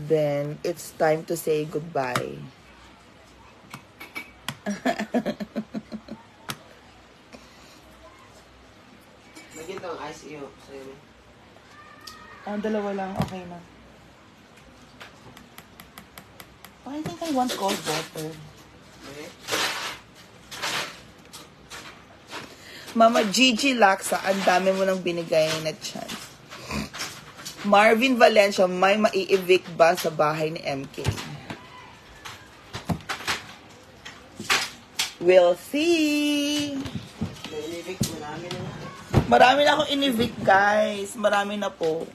then it's time to say goodbye. Magiging ang ice iyo sa'yo. Dalawa lang. Okay na. Oh, I think I want cold water. Okay. Mama Gigi Laksa, ang dami mo nang binigay na chance. Marvin Valencia, may mai-evict ba sa bahay ni MK? We'll see. Na-evict mo namin. Marami na akong in-evict, guys. Marami na po.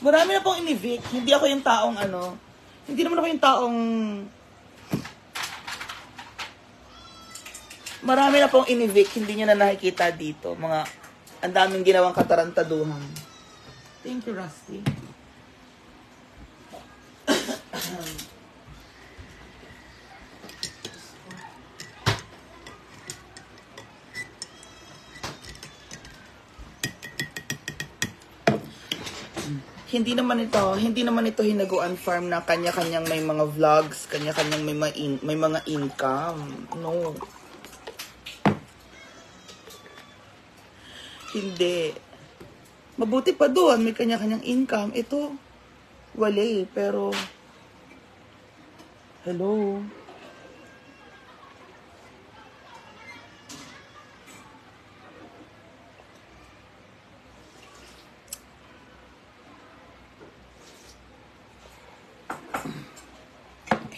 Marami na pong in-evict. Hindi ako yung taong hindi naman ako yung taong marami na pong in-evict. Hindi nyo na nakikita dito. Ang daming ginawang katarantaduhan. Thank you, Rusty. Hindi naman ito hinaguan farm na kanya-kanyang may mga vlogs, kanya-kanyang may mga income. No. Hindi. Mabuti pa doon, may kanya-kanyang income. Ito, wala eh, pero hello.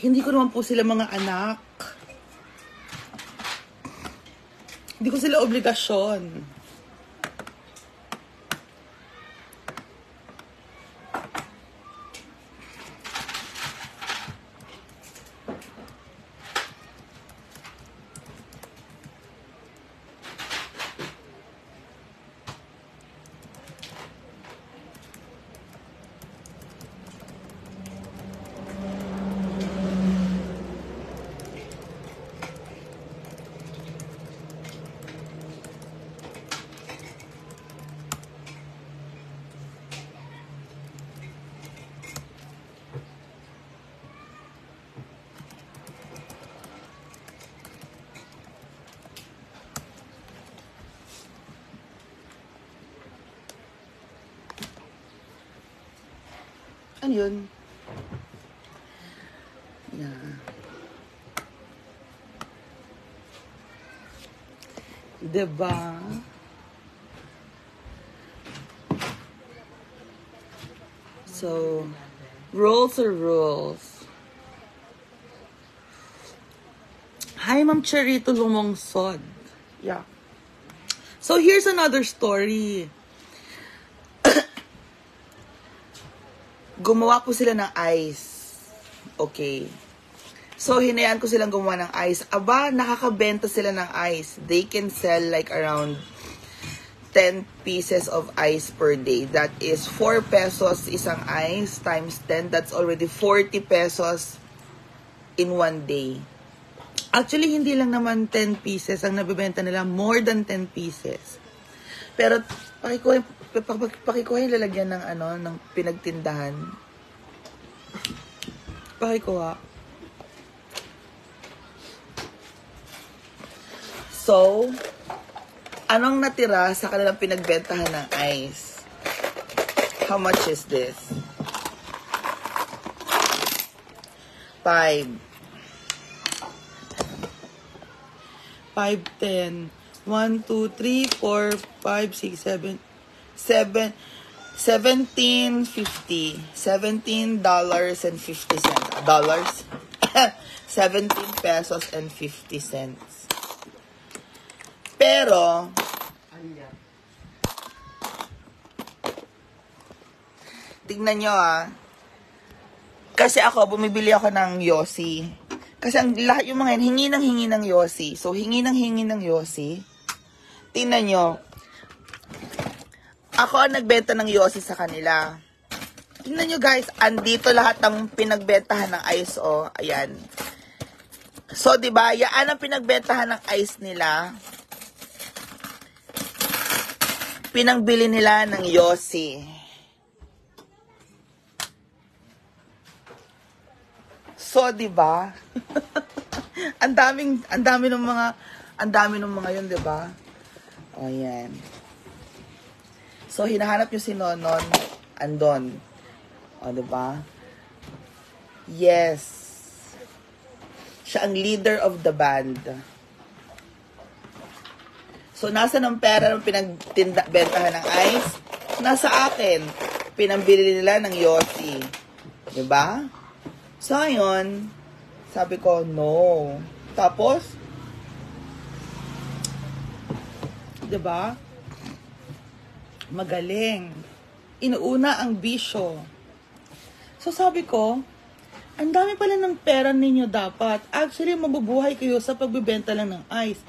Hindi ko naman po sila mga anak. Hindi ko sila obligasyon. Ano yun? Yeah. Diba? So, rules are rules. Hi, Ma'am Charito Lumungsod. Yeah. So, here's another story. Gumawa po sila ng ice. Okay. So, hinayaan ko silang gumawa ng ice. Aba, nakakabenta sila ng ice. They can sell like around 10 pieces of ice per day. That is 4 pesos isang ice times 10. That's already 40 pesos in one day. Actually, hindi lang naman 10 pieces ang nabibenta nila. More than 10 pieces. Pero, pakikuha yung lalagyan ng ng pinagtindahan. Pakikuha. So, anong natira sa kanilang pinagbentahan ng ice? How much is this? 5, 10, 1, 2, 3, 4, 5, 6, 7, $17.50. $17.50. Dollars? 17 pesos and 50 cents. Pero, tignan nyo kasi ako, bumibili ako ng Yossi. Kasi lahat yung mga hingi ng Yossi. So, hingi ng Yossi. Tingnan nyo. Ako ang nagbenta ng Yossi sa kanila. Tingnan nyo guys, andito lahat ng pinagbentahan ng ice, oh. Ayan. So, diba, yan ang pinagbentahan ng ice nila. Pinangbili nila ng Yossi. So, di ba? ang dami ng mga yun, di ba? O, yan. So, hinahanap yung si Nonon, andon. O, di ba? Yes. Siya ang leader of the band. So, nasa ng pera ng bentahan ng ice? Nasa akin. Pinambili nila ng Yossi. Diba? So, ngayon, sabi ko, no. Tapos, diba? Magaling. Inuuna ang bisyo. So, sabi ko, ang dami pala ng pera ninyo dapat. Actually, mabubuhay kayo sa pagbibenta lang ng ice.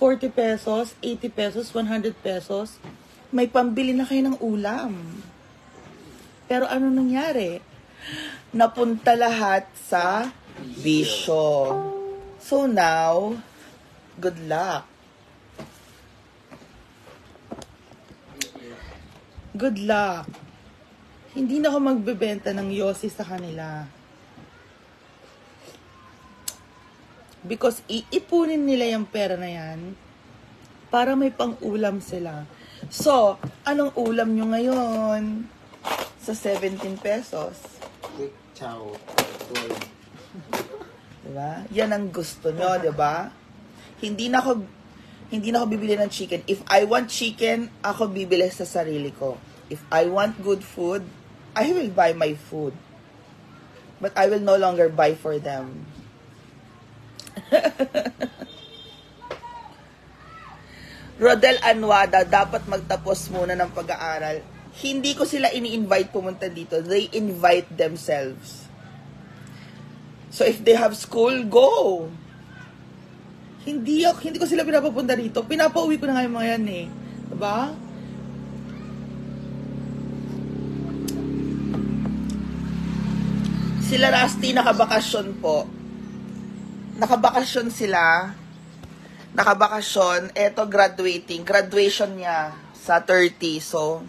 40 pesos, 80 pesos, 100 pesos. May pambili na kayo ng ulam. Pero ano nangyari? Napunta lahat sa bisyo. So now, good luck. Good luck. Hindi na ako magbebenta ng Yossi sa kanila. Because iipunin nila yung pera na yan para may pang-ulam sila. So, anong ulam nyo ngayon? Sa 17 pesos. Quick chow. Diba? Yan ang gusto nyo, diba? Hindi na ako bibili ng chicken. If I want chicken, ako bibili sa sarili ko. If I want good food, I will buy my food. But I will no longer buy for them. Rodel Anwada, dapat magtapos muna ng pag-aaral. Hindi ko sila ini-invite pumunta dito. They invite themselves. So if they have school, go! Hindi ko sila pinapapunta dito. Pinapauwi ko na nga yung mga yan eh. Diba? Sila Rusty nakabakasyon po. Nakabakasyon sila. Nakabakasyon. Eto graduating. Graduation niya sa 30. So,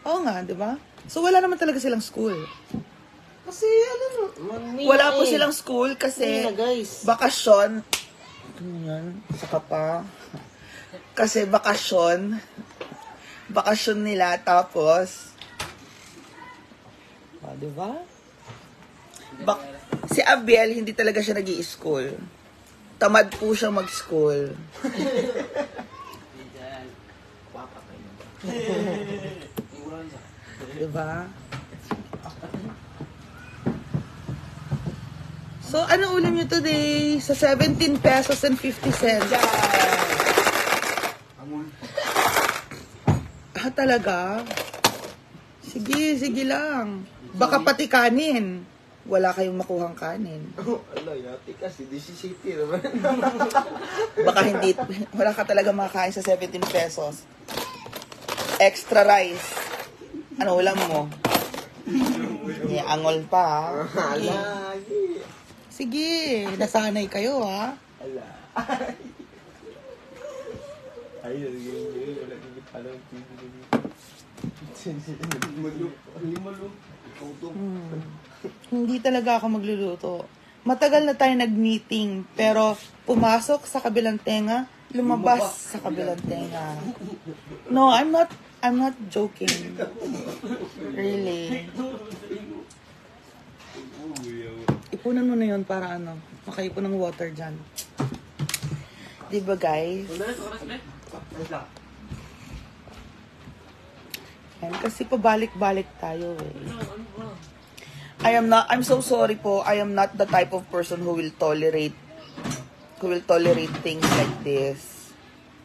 oo nga, di ba? So, wala naman talaga silang school. Kasi, ano, Wala po silang school kasi guys. bakasyon. Ano yan? Saka pa. Kasi bakasyon. Bakasyon nila. Tapos, di ba? Si Abiel, hindi talaga siya nag-i-school. Tamad po siya mag-school. Diba? So, ano ulam nyo today? Sa 17 pesos and 50 cents. Talaga? Sige lang. Baka pati kanin. Wala kayong makuhang kanin. Ala, yati kasi, this is city naman. Baka hindi, wala ka talaga makakain sa 17 pesos. Extra rice. Ano ulam mo? Angol pa, ha? Ala, Sige, nasanay kayo, ha? ala. Ay, wala kang palang Malu. Hindi talaga ako magluluto. Matagal na tayo nag-meeting, pero pumasok sa kabilang tenga, lumabas sa kabilang tenga. No, I'm not joking. Really. Ipunan mo na yun para ano, makaipon ng water dyan. Diba guys? Yan, kasi pabalik-balik tayo eh. I'm so sorry po. I am not the type of person who will tolerate things like this.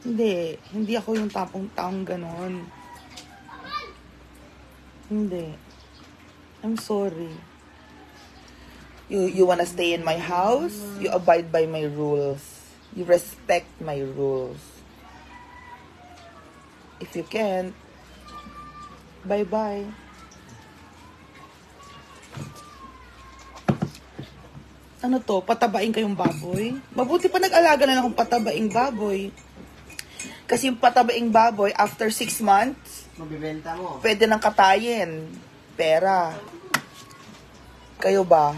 Hindi ako yung taong ganon. Hindi. I'm sorry. You wanna stay in my house? You abide by my rules. You respect my rules. If you can't, bye-bye. Ano to? Patabain kayong baboy? Mabuti pa nag-alaga na lang kung patabaing baboy. Kasi yung patabaing baboy, after 6 months, Mabibenta mo. pwede nang katayin. Pera. Kayo ba?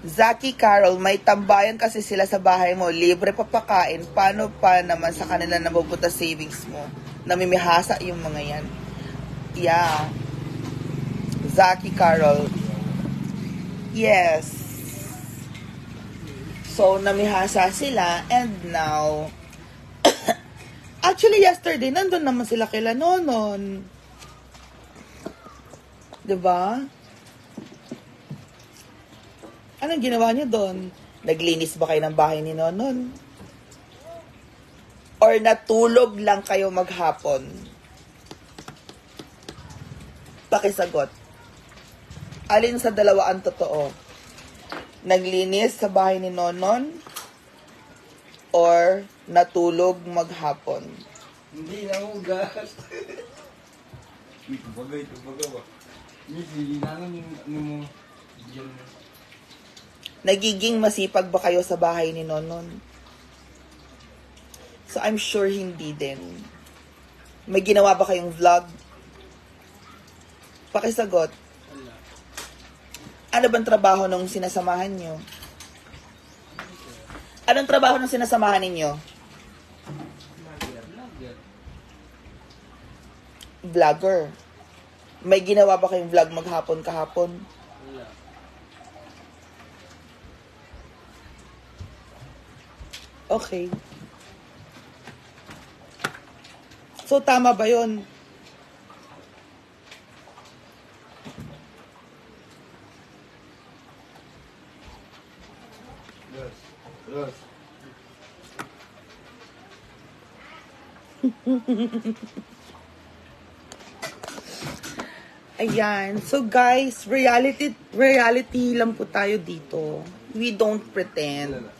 Zaki Carol, may tambayan kasi sila sa bahay mo. Libre papakain. Paano pa naman sa kanila nabubuta savings mo? Namimihasa yung mga yan. Yeah. Zaki Carol. Yes. So, namihasa sila. And now, actually, yesterday, nandun naman sila kila Nonon. Diba? Anong ginawa niyo doon? Naglinis ba kayo ng bahay ni Nonon? Or natulog lang kayo maghapon? Pakisagot. Alin sa dalawa ang totoo? Naglinis sa bahay ni Nonon? Or natulog maghapon? Hindi na ugas. Ito bagay ba? Hindi na lang yung mo. Nagiging masipag ba kayo sa bahay ni Nonon? So, I'm sure hindi din. May ginawa ba kayong vlog? Pakisagot. Ano bang trabaho nung sinasamahan nyo? Anong trabaho nung sinasamahan ninyo? Vlogger. May ginawa ba kayong vlog maghapon kahapon? Okay. So, tama ba yun? Ros. Ayan. So, guys, reality lang po tayo dito. We don't pretend.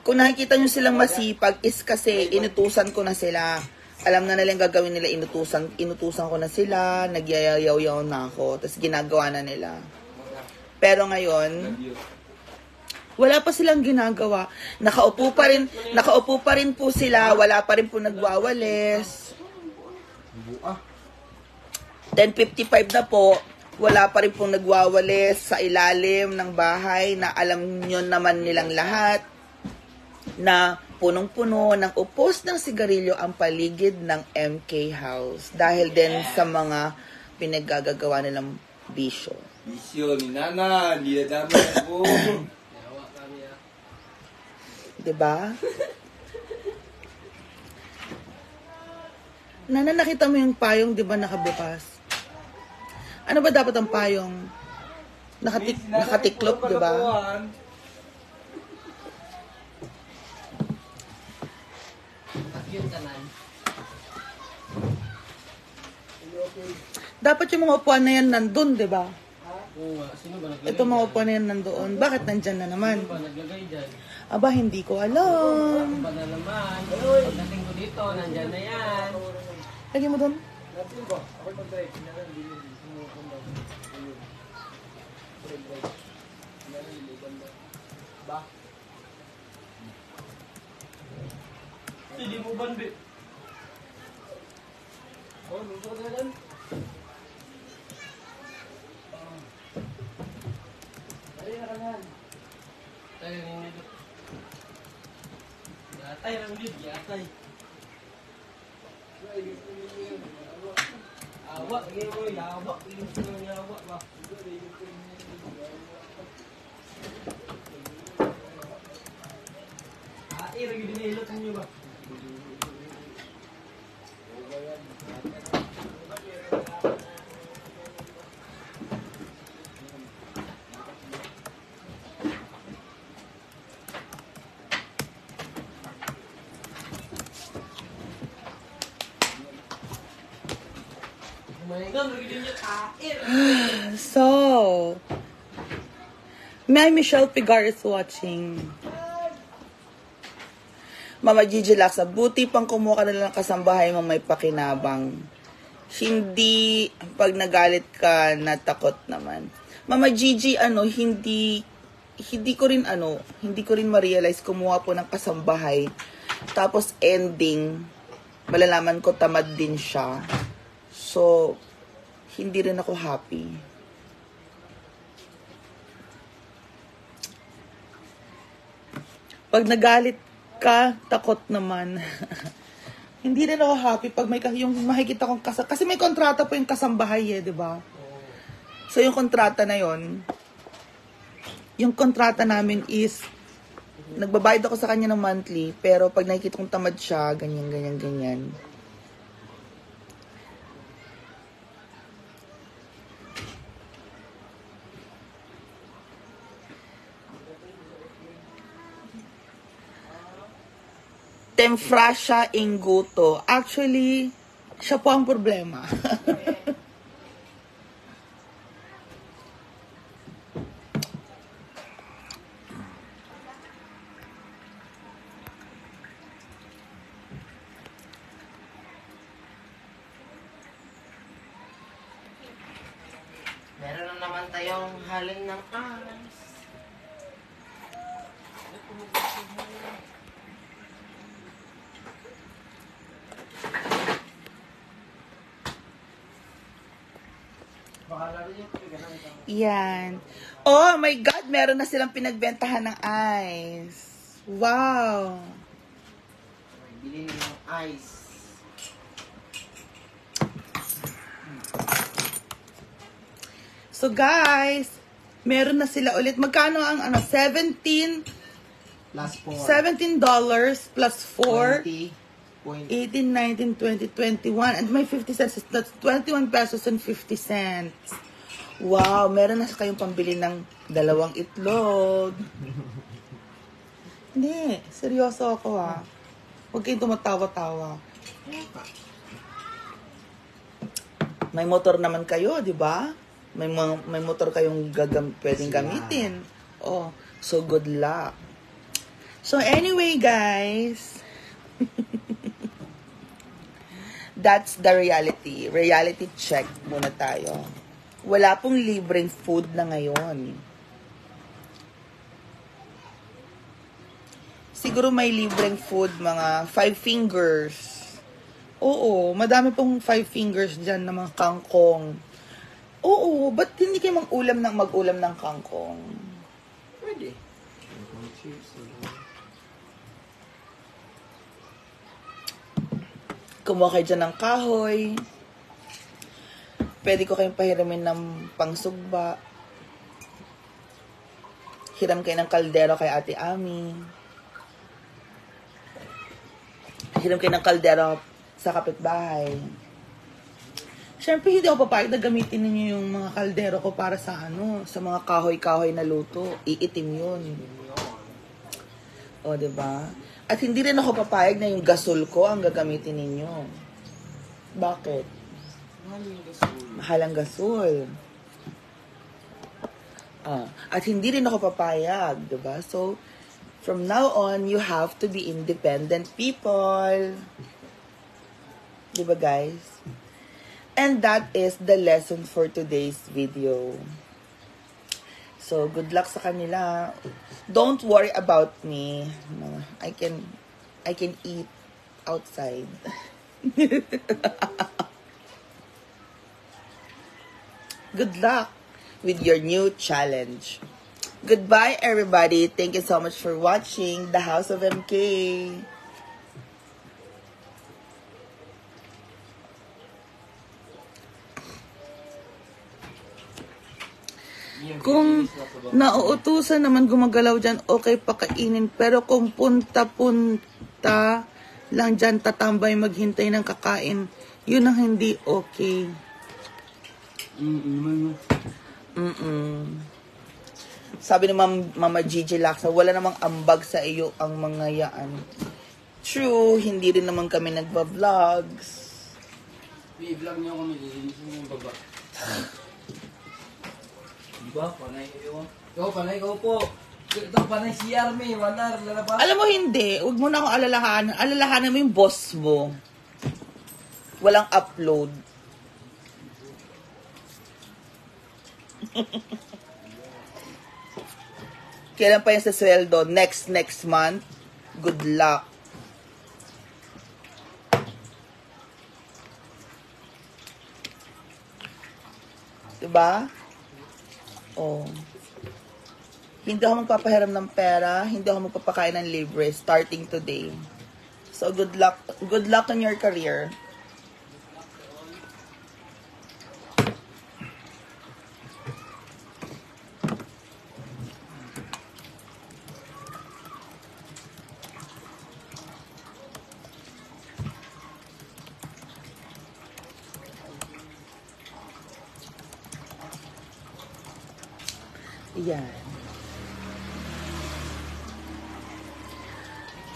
Kung nakikita nyo silang masipag is kasi inutusan ko na sila. Alam na nilang gagawin nila, inutusan ko na sila, nagyayaw-yaw na ako, tapos ginagawa na nila. Pero ngayon, wala pa silang ginagawa. Nakaupo pa rin po sila, wala pa rin po nagwawalis. 10:55 na po, wala pa rin pong nagwawalis sa ilalim ng bahay na alam nyo naman nilang lahat na punong-puno ng upos ng sigarilyo ang paligid ng MK House dahil din sa mga pinaggagawa nilang bisyo. Bisyo ni Nana, hindi na dami ako. Diba? Nana, nakita mo yung payong, diba, nakabukas? Ano ba dapat ang payong? Nakatiklop, diba? Dapat yung mga upuan na yan nandun, di ba? Sino ba naglagay? Ito mga upuan na yan nandoon. Bakit nandyan na naman? Sino ba naglagay dyan? Aba, hindi ko alam. Ba na naman? Pagdating ko dito, nandyan na yan. Lagyan mo doon. Hindi mo banbi. Oh, luto ka na. Tayo ninyo. Yatay lang din, yatay. Awak, gini lawak, ini lawak bah. Air lagi dinilot niyo ba? So, May Michelle Pigar is watching. Mama Gigi Laksa, buti pang kumuha ka na lang kasambahay mo may pakinabang. Hindi, pag nagalit ka, natakot naman. Mama Gigi, hindi ko rin ma-realize kumuha po ng kasambahay. Tapos ending, malalaman ko tamad din siya. So, hindi rin ako happy. Pag nagalit ka, takot naman. Hindi rin ako happy pag may yung makikita kong kasi may kontrata po yung kasambahay di ba? So yung kontrata na yung kontrata namin is nagbabayad ako sa kanya ng monthly, pero pag nakikita kong tamad siya, ganyan. Temfrasya Inguto. Actually, siya po ang problema. Meron na naman tayong halin ng ice. Yan. Oh my God, meron na silang pinagbentahan ng ice. Wow. Bili ng ice. So guys, meron na sila ulit. Magkano ang $17 Plus 4. $17 plus 4. 18, 19, 20, 21. And may 50 cents. That's 21 pesos and 50 cents. Wow, meron na kayong pambili ng 2 itlog. Hindi, seryoso ako Huwag kayong tumatawa-tawa. May motor naman kayo, di ba? May motor kayong pwedeng gamitin. Oh, so good luck. So anyway, guys, that's the reality. Reality check muna tayo. Wala pong libreng food na ngayon. Siguro may libreng food, mga 5 fingers. Oo, madami pong 5 fingers dyan na mga kangkong. Oo, ba't hindi kayo mag-ulam ng kangkong? Pwede. Kumuha kayo dyan ng kahoy. Pwede ko kayong pahiramin ng pangsugba. Hiram kayo ng kaldero kay Ate Ami. Hiram kayo ng kaldero sa kapitbahay. Siyempre, hindi ako papayag na gamitin ninyo yung mga kaldero ko para sa sa mga kahoy-kahoy na luto. Iitim yun. O, diba? At hindi rin ako papayag na yung gasol ko ang gagamitin ninyo. Bakit? Mahal ang gasol. At hindi rin ako papayag, diba? So, from now on, you have to be independent people. Diba, guys? And that is the lesson for today's video. So, good luck sa kanila. Don't worry about me. No, I can eat outside. Good luck with your new challenge. Goodbye, everybody. Thank you so much for watching The House of MK. Kung nauutusan naman gumagalaw dyan, okay pakainin. Pero kung punta-punta lang dyan, tatambay maghintay ng kakain, yun ang hindi okay. Sabi ni Mama Gigi Laksa, wala namang ambag sa iyo ang mga yaan. True, hindi rin naman kami nagba-vlogs. I-vlog niyo kami, lilinisin yung baba. Diba? Panay kayo. Ikaw, panay ko po. Ito, panay si Army. Wanar, lalabas. Alam mo, hindi. Huwag mo na akong alalahanan. Alalahanan mo yung boss mo. Walang upload. Kailan pa yung sa sweldo? Next month? Good luck. Diba? Oh. Hindi ako magpapahiram ng pera, hindi ako magpapakain ng libre starting today. So good luck in your career. Yan.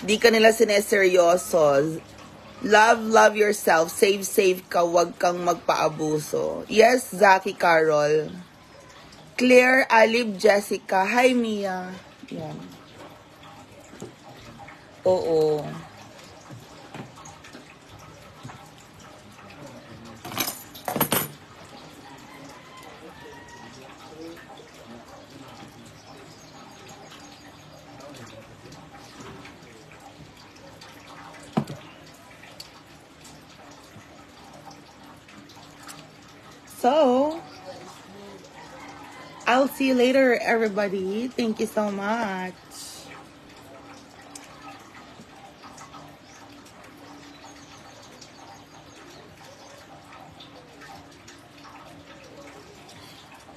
Di ka nila sineseryoso. Love yourself. Save ka. Huwag kang magpaabuso. Yes, Zaki Carol. Claire, Alib, Jessica. Hi, Mia. Yan. Oo. So, I'll see you later, everybody. Thank you so much.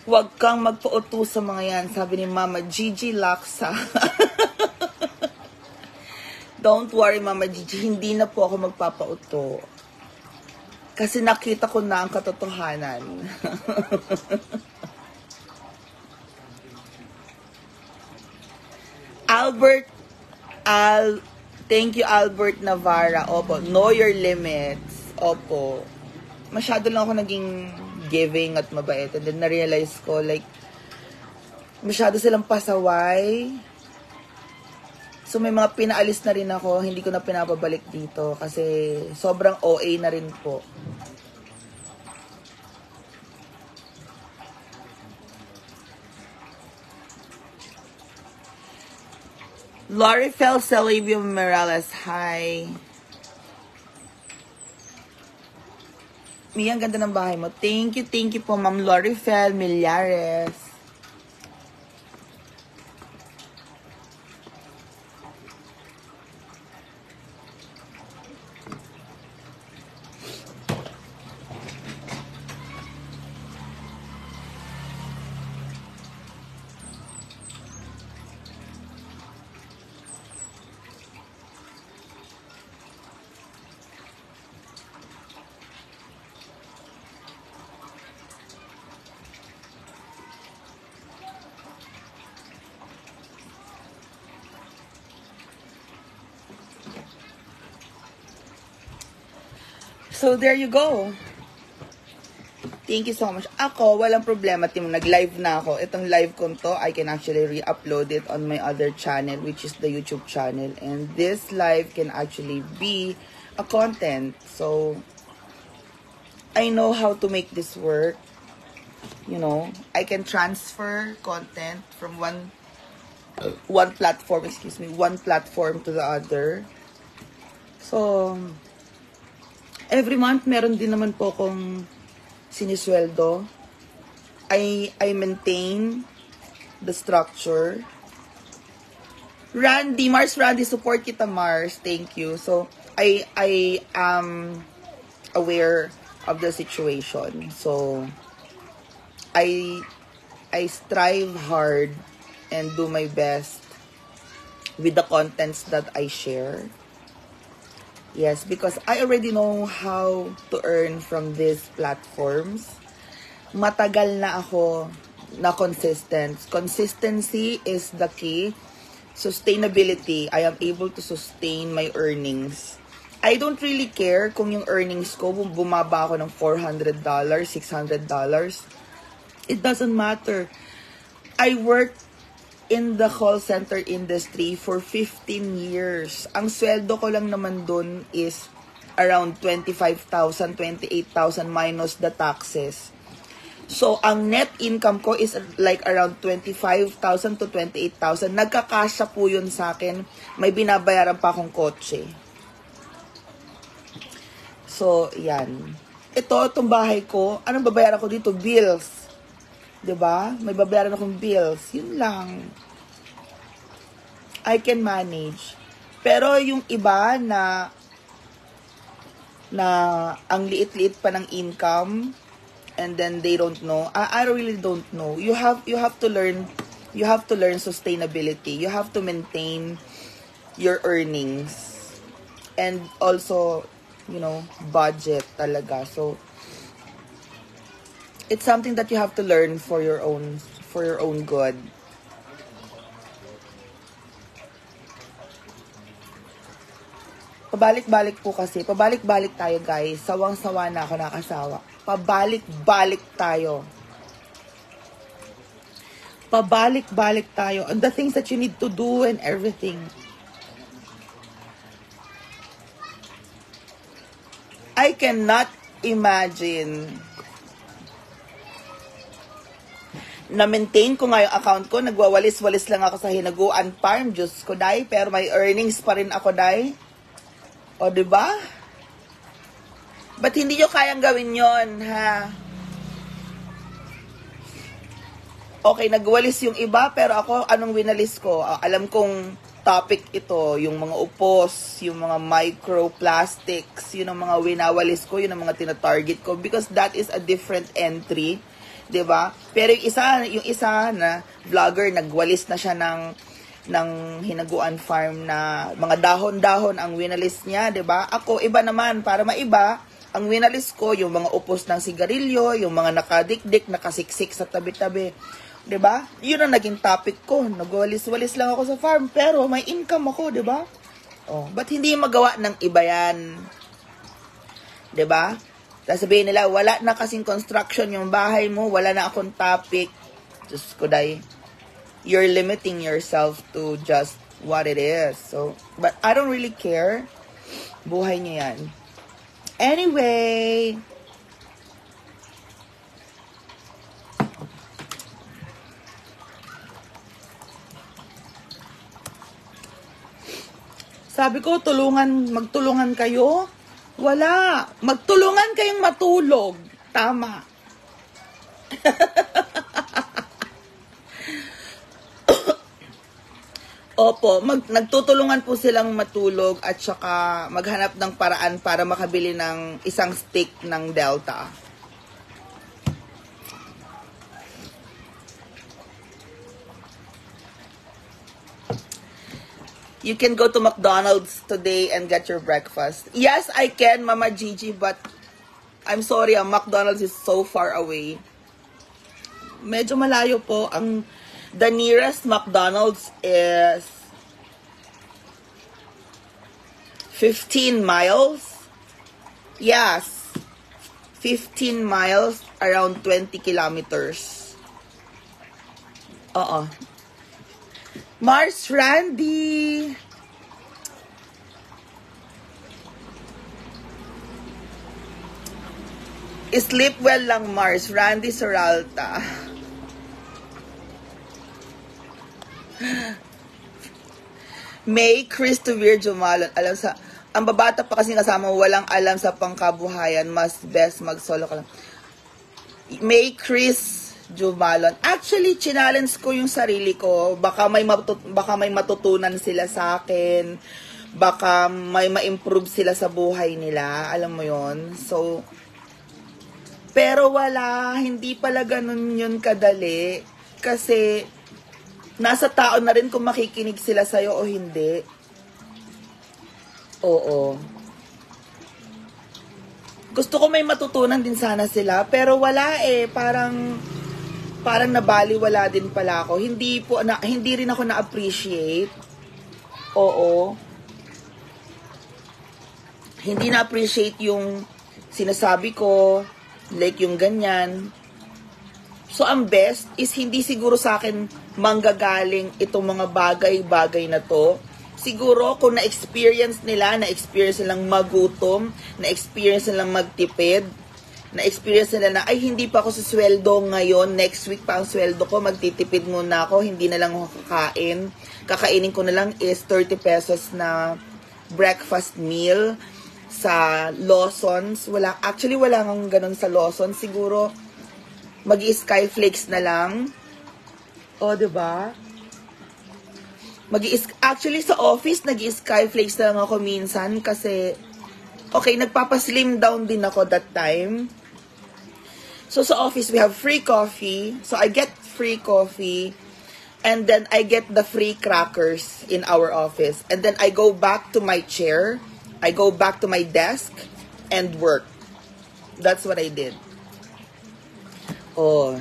Huwag kang magpauto sa mga yan, sabi ni Mama Gigi Laksa. Don't worry, Mama Gigi, hindi na po ako magpapauto. Kasi nakita ko na ang katotohanan. Thank you, Albert Navarra. Opo, know your limits. Opo. Masyado lang ako naging giving at mabait. And then na-realize ko, like, masyado silang pasaway. So may mga pinaalis na rin ako, hindi ko na pinapabalik dito kasi sobrang OA na rin po. Lorifel Salivio Morales, hi. Mia, ang ganda ng bahay mo. Thank you po, Ma'am Lorifel Millares. So, there you go. Thank you so much. Ako, walang problema, team. Nag-live na ako. Itong live ko to, I can actually re-upload it on my other channel, which is the YouTube channel. And this live can actually be a content. So, I know how to make this work. You know, I can transfer content from one platform to the other. So, every month, meron din naman po akong sinisweldo. I maintain the structure. Mars Randy, support kita, Mars. Thank you. So, I am aware of the situation. So, I strive hard and do my best with the contents that I share. Yes, because I already know how to earn from these platforms. Matagal na ako na consistent. Consistency is the key. Sustainability, I am able to sustain my earnings. I don't really care kung yung earnings ko bumaba ako ng $400, $600. It doesn't matter. I worked in the call center industry for 15 years. Ang sweldo ko lang naman dun is around 25,000, 28,000 minus the taxes. So, ang net income ko is like around 25,000 to 28,000. Nagkakasya po yun sa akin. May binabayaran pa akong kotse. So, yan. Itong bahay ko, anong babayaran ko dito? Bills. 'Diba? May babayaran akong bills. Yun lang. I can manage. Pero yung iba na ang liit-liit pa ng income and then they don't know. I really don't know. You have to learn sustainability. You have to maintain your earnings and also, budget talaga. So it's something that you have to learn for your own good. Pabalik-balik po kasi. Pabalik-balik tayo, guys. Sawang-sawa na ako, nakasawa. Pabalik-balik tayo. Pabalik-balik tayo. And the things that you need to do and everything. I cannot imagine na maintain ko nga yung account ko. Nagwawalis-walis lang ako sa Hinaguan Farm. Diyos ko, day. Pero may earnings pa rin ako, day. O, diba? Ba't hindi nyo kayang gawin yon, ha? Okay, nagwalis yung iba, pero ako, anong winalis ko? Alam kong topic ito, yung mga upos, yung mga microplastics, yun ang mga winawalis ko, yun ang mga tinatarget ko, because that is a different entry, diba? Pero yung isa na vlogger, nagwalis na siya ng Hinaguan Farm na mga dahon-dahon ang winalis niya, 'di ba? Ako iba naman, para maiba, ang winalis ko yung mga upos ng sigarilyo, yung mga nakadikdik, nakasiksik sa tabi-tabi, 'di ba? 'Yun ang naging topic ko. Nagwalis-walis lang ako sa farm, pero may income ako, 'di ba? Oh, ba't hindi magawa ng iba 'yan? 'Di ba? Sasabihin nila, wala na kasing construction yung bahay mo, wala na akong topic. Diyos ko, day. You're limiting yourself to just what it is. So, but I don't really care. Buhay niyo yan. Anyway. Sabi ko, magtulungan kayo. Wala. Magtulungan kayong matulog. Tama. Opo, nagtutulungan po silang matulog at saka maghanap ng paraan para makabili ng isang stick ng Delta. You can go to McDonald's today and get your breakfast. Yes, I can, Mama Gigi, but I'm sorry, McDonald's is so far away. Medyo malayo po. The nearest McDonald's is 15 miles. Yes, 15 miles, around 20 kilometers. Mars Randy. Sleep well lang, Mars. Randy Soralta. May Christopher Jumalon. Ang babata pa kasi kasama, walang alam sa pangkabuhayan. Mas best mag-solo ka lang. May Chris Jumalon. Actually, challenge ko yung sarili ko. Baka may matutunan sila sa akin. Baka may ma-improve sila sa buhay nila. Alam mo yon. So, pero wala. Hindi pala ganun yun kadali. Kasi nasa tao na rin kung makikinig sila sa'yo o hindi. Oo. Gusto ko may matutunan din sana sila, pero wala eh. Parang nabaliwala din pala ako. Hindi rin ako na-appreciate. Oo. Hindi na-appreciate yung sinasabi ko, like yung ganyan. So, ang best is hindi siguro sa akin manggagaling itong mga bagay-bagay na to. Siguro, kung na-experience nilang magutom, na-experience nilang magtipid, na-experience nila na, ay, hindi pa ako sa sweldo ngayon, next week pa ang sweldo ko, magtitipid muna ako, hindi na lang ako kakain. Kakainin ko na lang is 30 pesos na breakfast meal sa Lawson's. Actually, wala kang ganun sa Lawson's. Siguro, Mag-i-skyflakes na lang. O, diba? Actually, sa office, nag-i-skyflakes na lang ako minsan kasi, okay, nagpapaslim down din ako that time. So, sa office, we have free coffee. So, I get free coffee. And then, I get the free crackers in our office. And then, I go back to my chair. I go back to my desk and work. That's what I did. Oh.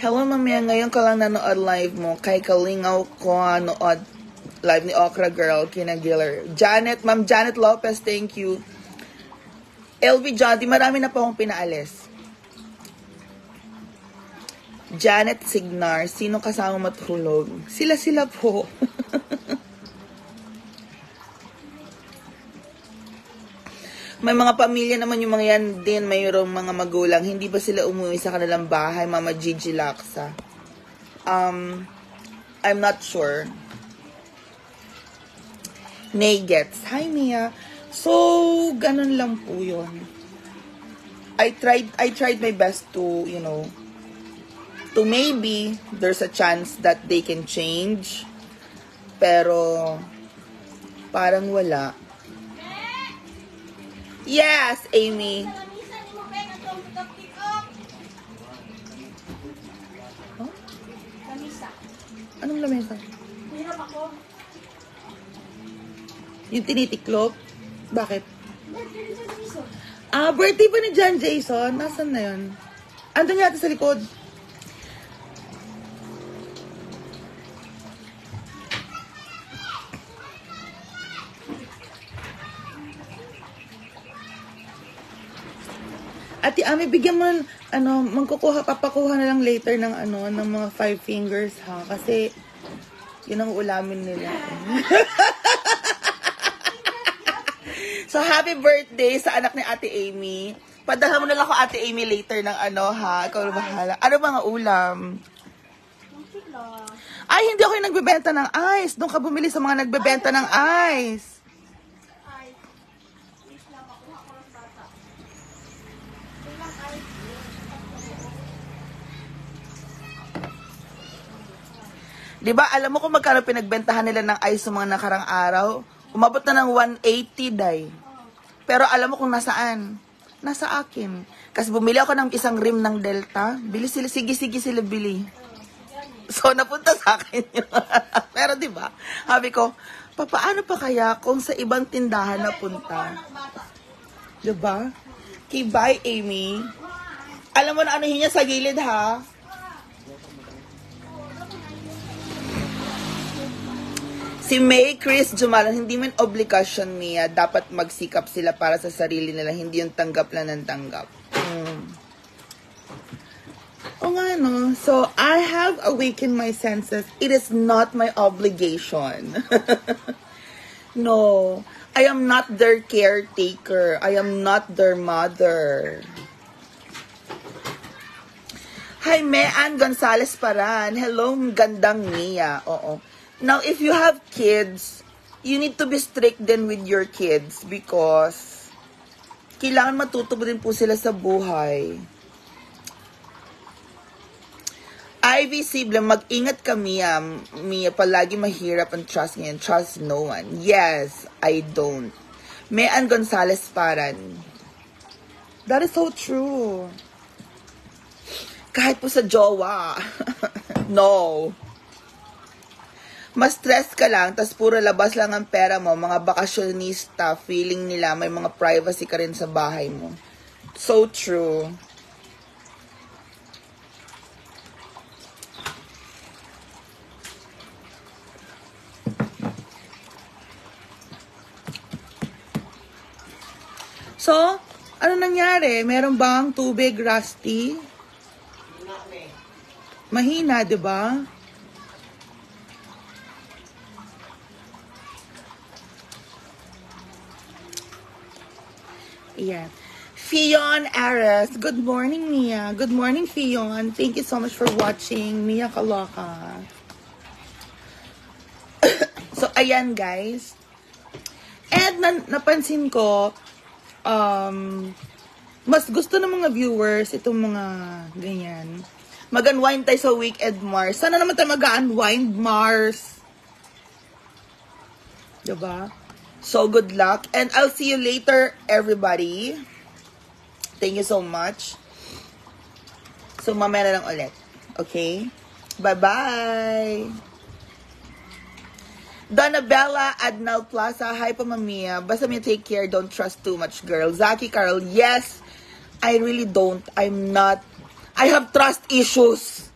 Hello, mamaya. Ngayon ka lang nanood live mo. Kay Kalingaw ko nanood live ni Okra Girl, Kinagiller. Janet, Ma'am Janet Lopez, thank you. LV Johnny, marami na po akong pinaalis. Janet Signar, sino kasama matulog? Sila po. May mga pamilya naman yung mga yan din, mayroong mga magulang. Hindi ba sila umuwi sa kanilang bahay, Mama Gigi Laksa? I'm not sure. Nay gets. Hi, Mia. So, ganun lang po yun. I tried my best to, to maybe there's a chance that they can change. Pero, parang wala. Yes, Amy. Huh? Anong lamesa? Hirap ako. Yung tinitiklop? Bakit? Birthday pa ni John Jason. Nasaan na yun? Andun yata sa likod. Ate Ami, bigyan mo papakuha na lang later ng ng mga 5 fingers ha, kasi yun ang ulamin nila. So happy birthday sa anak ni Ate Amy. Padala mo na lang ako Ate Amy later ng ha, ikaw na bahala. Ano mga ulam? Ay, hindi ako yung nagbebenta ng ice. Doon ka bumili sa mga nagbebenta ng ice. Diba, alam mo kung magkano pinagbentahan nila ng ice sa mga nakarang araw? Umabot na ng 180, day. Pero alam mo kung nasaan? Nasa akin. Kasi bumili ako ng isang rim ng Delta. Bili sila, sige sila bili. So, napunta sa akin yun. Pero diba, sabi ko, paano pa kaya kung sa ibang tindahan napunta? Diba? Okay, bye, Amy. Alam mo na anuhin niya sa gilid, ha? Si May, Chris, Jumalan, hindi man obligasyon niya. Dapat magsikap sila para sa sarili nila. Hindi yung tanggap lang ng tanggap. O nga, no? So, I have awakened my senses. It is not my obligation. No. I am not their caretaker. I am not their mother. Hi, Mean Gonzalez Paran. Hello, gandang Mia. Oo. Now, if you have kids, you need to be strict din with your kids because kailangan matuto din po sila sa buhay. Ivy Sibla, mag-ingat ka, Mia. Mia, palagi mahirap ang trust ngayon. Trust no one. Yes, I don't. Mean Gonzalez Paran. That is so true. Kahit po sa jowa. No. Mas stress ka lang, tas puro labas lang ang pera mo, mga bakasyonista, feeling nila may mga privacy ka rin sa bahay mo. So true. So, ano nangyari? Meron bang tubig, Rusty? Mahina, di ba? Yeah. Fion Ares. Good morning, Mia. Good morning, Fion. Thank you so much for watching. Mia Kaloka. So, ayan, guys. And napansin ko, Mas gusto ng mga viewers itong mga ganyan. Mag-unwind tayo sa weekend, Mars. Sana naman tayo mag-unwind, Mars. Diba? So, good luck. And I'll see you later, everybody. Thank you so much. So, mamaya na lang ulit. Okay? Bye-bye! Donabella Adnal Plaza. Hi po, Mamiya. Basta may take care. Don't trust too much, girl. Zaki Carol. Yes, I really don't. I'm not. I have trust issues.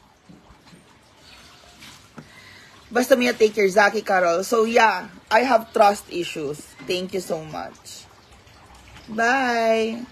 Basta may take care. Zaki Carol. So, yeah. I have trust issues. Thank you so much. Bye.